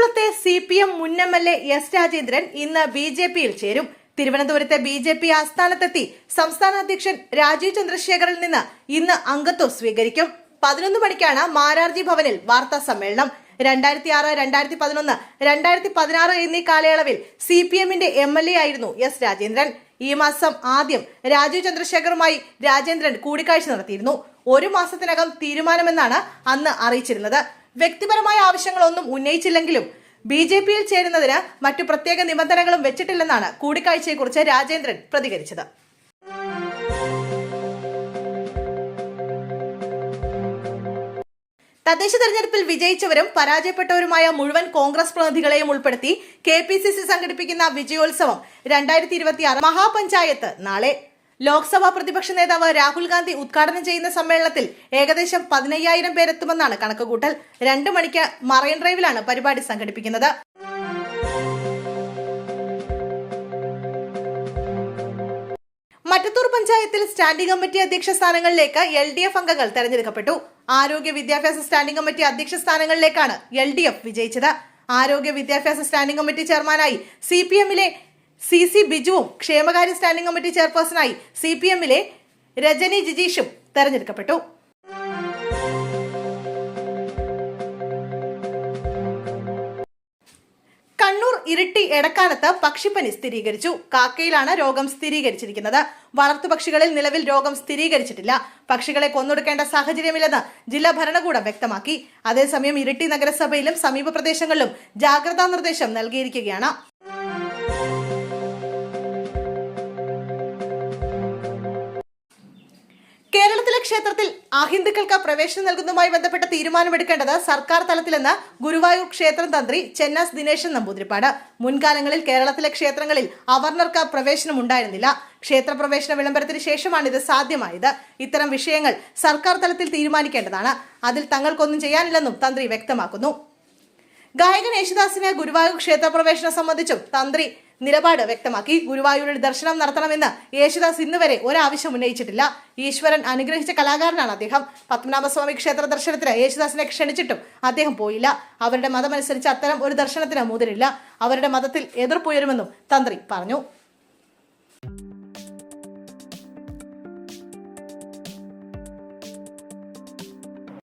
എറണാകുളത്തെ CPM മുൻ MLA S Rajendran ഇന്ന് BJPയിൽ ചേരും. തിരുവനന്തപുരത്തെ BJP ആസ്ഥാനത്തെത്തി സംസ്ഥാന അധ്യക്ഷൻ രാജീവ് ചന്ദ്രശേഖറിൽ നിന്ന് ഇന്ന് അംഗത്വം സ്വീകരിക്കും. 11 മണിക്കാണ് മാരാർജി ഭവനിൽ വാർത്താ സമ്മേളനം. 2006, 2011, 2016 എന്നീ കാലയളവിൽ CPMന്റെ MLA ആയിരുന്നു എസ് രാജേന്ദ്രൻ. ഈ മാസം ആദ്യം രാജീവ് ചന്ദ്രശേഖറുമായി രാജേന്ദ്രൻ കൂടിക്കാഴ്ച നടത്തിയിരുന്നു. 1 മാസത്തിനകം തീരുമാനമെന്നാണ് അന്ന് അറിയിച്ചിരുന്നത്. വ്യക്തിപരമായ ആവശ്യങ്ങളൊന്നും ഉന്നയിച്ചില്ലെങ്കിലും BJPയിൽ ചേരുന്നതിന് മറ്റു പ്രത്യേക നിബന്ധനകളും വെച്ചിട്ടില്ലെന്നാണ് കൂടിക്കാഴ്ചയെക്കുറിച്ച് രാജേന്ദ്രൻ പ്രതികരിച്ചത്. തദ്ദേശ തെരഞ്ഞെടുപ്പിൽ വിജയിച്ചവരും പരാജയപ്പെട്ടവരുമായ മുഴുവൻ കോൺഗ്രസ് പ്രതിനിധികളെയും ഉൾപ്പെടുത്തി KPCC സംഘടിപ്പിക്കുന്ന വിജയോത്സവം 2026 മഹാപഞ്ചായത്ത് നാളെ. ലോക്സഭാ പ്രതിപക്ഷ നേതാവ് രാഹുൽ ഗാന്ധി ഉദ്ഘാടനം ചെയ്യുന്ന സമ്മേളനത്തിൽ ഏകദേശം 15,000 പേരെത്തുമെന്നാണ് കണക്കുകൂട്ടൽ. 2 മണിക്ക് മറൈൻ ഡ്രൈവിലാണ് പരിപാടി സംഘടിപ്പിക്കുന്നത്. മറ്റത്തൂർ പഞ്ചായത്തിൽ സ്റ്റാൻഡിംഗ് കമ്മിറ്റി അധ്യക്ഷ സ്ഥാനങ്ങളിലേക്ക് LDF അംഗങ്ങൾ തെരഞ്ഞെടുക്കപ്പെട്ടു. ആരോഗ്യ വിദ്യാഭ്യാസ സ്റ്റാൻഡിംഗ് കമ്മിറ്റി അധ്യക്ഷ സ്ഥാനങ്ങളിലേക്കാണ് LDF വിജയിച്ചത്. ആരോഗ്യ വിദ്യാഭ്യാസ സ്റ്റാൻഡിംഗ് കമ്മിറ്റി ചെയർമാനായി CPMലെ CC ബിജുവും ക്ഷേമകാര്യ സ്റ്റാൻഡിംഗ് കമ്മിറ്റി ചെയർപേഴ്സണായി CPMലെ രജനി ജിജീഷും തെരഞ്ഞെടുക്കപ്പെട്ടു. കണ്ണൂർ ഇരിട്ടി എടക്കാനത്ത് പക്ഷിപ്പനി സ്ഥിരീകരിച്ചു. കാക്കയിലാണ് രോഗം സ്ഥിരീകരിച്ചിരിക്കുന്നത്. വളർത്തുപക്ഷികളിൽ നിലവിൽ രോഗം സ്ഥിരീകരിച്ചിട്ടില്ല. പക്ഷികളെ കൊന്നൊടുക്കേണ്ട സാഹചര്യമില്ലെന്ന് ജില്ലാ ഭരണകൂടം വ്യക്തമാക്കി. അതേസമയം ഇരിട്ടി നഗരസഭയിലും സമീപ പ്രദേശങ്ങളിലും ജാഗ്രതാ നിർദ്ദേശം നൽകിയിരിക്കുകയാണ്. കേരളത്തിലെ ക്ഷേത്രത്തിൽ അഹിന്ദുക്കൾക്ക് പ്രവേശനം നൽകുന്നതുമായി ബന്ധപ്പെട്ട തീരുമാനമെടുക്കേണ്ടത് സർക്കാർ തലത്തിലെന്ന് ഗുരുവായൂർ ക്ഷേത്രം തന്ത്രി ചെന്നാസ് ദിനേശൻ നമ്പൂതിരിപ്പാട്. മുൻകാലങ്ങളിൽ കേരളത്തിലെ ക്ഷേത്രങ്ങളിൽ അവർണർക്ക് പ്രവേശനം ഉണ്ടായിരുന്നില്ല. ക്ഷേത്രപ്രവേശന വിളംബരത്തിന് ശേഷമാണ് ഇത് സാധ്യമായത്. ഇത്തരം വിഷയങ്ങൾ സർക്കാർ തലത്തിൽ തീരുമാനിക്കേണ്ടതാണ്. അതിൽ തങ്ങൾക്കൊന്നും ചെയ്യാനില്ലെന്നും തന്ത്രി വ്യക്തമാക്കുന്നു. ഗായകൻ യേശുദാസിന് ഗുരുവായൂർ ക്ഷേത്രപ്രവേശനം സംബന്ധിച്ചും തന്ത്രി നിലപാട് വ്യക്തമാക്കി. ഗുരുവായൂരിൽ ദർശനം നടത്തണമെന്ന് യേശുദാസ് ഇന്നുവരെ ഒരാവശ്യം ഉന്നയിച്ചിട്ടില്ല. ഈശ്വരൻ അനുഗ്രഹിച്ച കലാകാരനാണ് അദ്ദേഹം. പത്മനാഭസ്വാമി ക്ഷേത്ര ദർശനത്തിന് യേശുദാസിനെ ക്ഷണിച്ചിട്ടും അദ്ദേഹം പോയില്ല. അവരുടെ മതമനുസരിച്ച് അത്തരം ഒരു ദർശനത്തിന് മുതിരില്ല. അവരുടെ മതത്തിൽ എതിർപ്പുയരുമെന്നും തന്ത്രി പറഞ്ഞു.